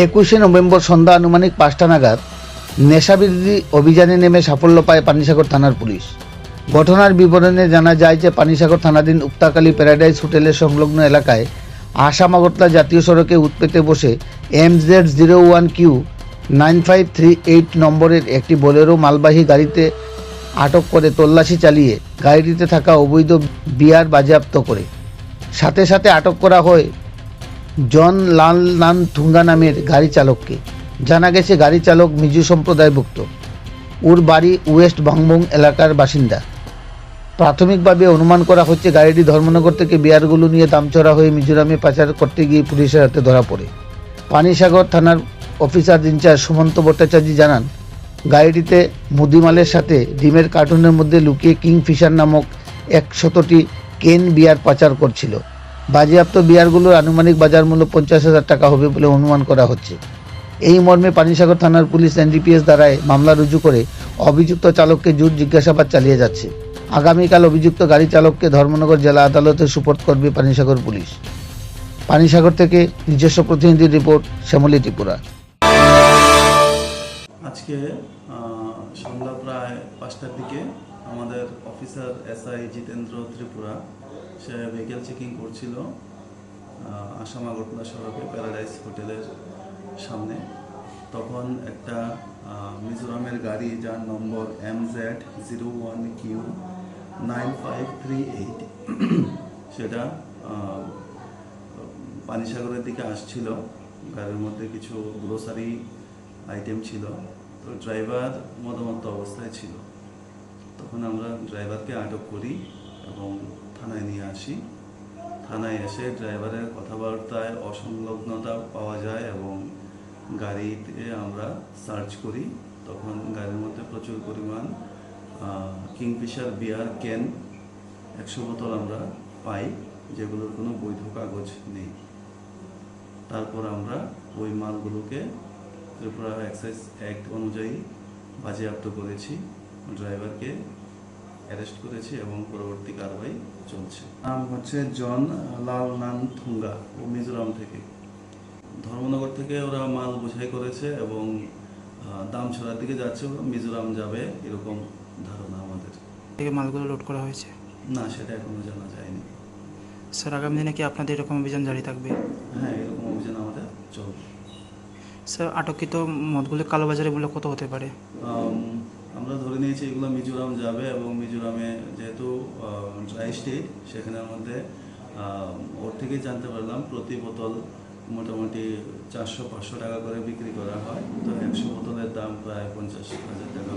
21শে November সন্ধ্যা আনুমানিক 5টা নাগাদ নেশাবিরোধী অভিযানে নেমে সাফল্য পায় পানিসাগর থানার পুলিশ। ঘটনার বিবরণে জানা যায় যে পানিসাগর থানাধীন উক্তাকালী প্যারাডাইস হোটেলের সংলগ্ন এলাকায় আসাম আগরতলা জাতীয় সড়কে উৎপেতে বসে MZ01Q 9538 নম্বরের একটি বোলেরো মালবাহী গাড়িতে আটক করে তল্লাশি চালিয়ে গাড়িটিতে থাকা অবৈধ বিয়ার বাজেয়াপ্ত করে। সাথে সাথে আটক করা হয় জন লালনান থুঙ্গা নামের গাড়ি চালককে। জানা গেছে গাড়ি চালক মিজো সম্প্রদায়ভুক্ত, ওর বাড়ি ওয়েস্ট ভাংবং এলাকার বাসিন্দা। প্রাথমিকভাবে অনুমান করা হচ্ছে গাড়িটি ধর্মনগর থেকে বিয়ারগুলো নিয়ে দামচড়া হয়ে মিজোরামে পাচার করতে গিয়ে পুলিশের হাতে ধরা পড়ে। পানিসাগর থানার অফিসার ইনচার্জ সুমন্ত ভট্টাচার্য জানান, গাড়িটিতে মুদিমালের সাথে ডিমের কার্টুনের মধ্যে লুকিয়ে কিংফিশার নামক 100টি কেন বিয়ার পাচার করছিল। বাজেয়াপ্ত বিয়ারগুলোর আনুমানিক বাজার মূল্য 50,000 টাকা হবে বলে অনুমান করা হচ্ছে। এই মর্মে পানিসাগর থানার পুলিশ NDPS দ্বারায় মামলা রুজু করে অভিযুক্ত চালককে জোর জিজ্ঞাসাবাদ চালিয়ে যাচ্ছে। আগামীকাল অভিযুক্ত গাড়ি চালককে ধর্মনগর জেলা আদালতে সুপর্দ করবে পানিসাগর পুলিশ। পানিসাগর থেকে নিজস্ব প্রতিনিধি রিপোর্ট, শ্যামলী ত্রিপুরা। আজকে সন্ধ্যা প্রায় 5টার দিকে আমাদের অফিসার SI জিতেন্দ্র ত্রিপুরা সে ভেহিকেল চেকিং করছিল আসাম আগরতলা সড়কে প্যারাডাইস হোটেলের সামনে। তখন একটা মিজোরামের গাড়ি যার নম্বর MZ01Q 9538 সেটা পানিসাগরের দিকে আসছিল। গাড়ির মধ্যে কিছু গ্রোসারি আইটেম ছিল, তো ড্রাইভার মদমত্ত অবস্থায় ছিল। তখন আমরা ড্রাইভারকে আটক করি এবং থানায় নিয়ে আসি। থানায় এসে ড্রাইভারের কথাবার্তায় অসংলগ্নতা পাওয়া যায় এবং গাড়িতে আমরা সার্চ করি। তখন গাড়ির মধ্যে প্রচুর পরিমাণ কিংফিশার বিয়ার ক্যান 100 বোতল আমরা পাই, যেগুলোর কোনো বৈধ কাগজ নেই। তারপর আমরা ওই মালগুলোকে ত্রিপুরা এক্সাইজ অ্যাক্ট অনুযায়ী বাজেয়াপ্ত করেছি, ড্রাইভারকে অ্যারেস্ট করেছি এবং পরবর্তী কারবাই চলছে। নাম হচ্ছে জন লালনান থুঙ্গা, ও মিজোরাম থেকে। ধর্মনগর থেকে ওরা মাল বোঝাই করেছে এবং দামছড়ার দিকে যাচ্ছে, ওরা মিজোরাম যাবে এরকম ধারণা আমাদের। থেকে মালগুলো লোড করা হয়েছে না, সেটা এখনো জানা যায়নি। স্যার, আগামী দিনে কি আপনাদের এরকম অভিযান জারি থাকবে? হ্যাঁ, এরকম অভিযান আমাদের চলবে। স্যার, আটককৃত মদগুলো কালোবাজারি মূল্য কত হতে পারে? আমরা ধরে নিয়েছি এগুলো মিজোরাম যাবে এবং মিজোরামে যেহেতু ড্রাই স্টেট, সেখানের মধ্যে ওর থেকেই জানতে পারলাম প্রতি বোতল মোটামুটি 400-500 টাকা করে বিক্রি করা হয়। তো 100 বোতলের দাম প্রায় 50,000 টাকা।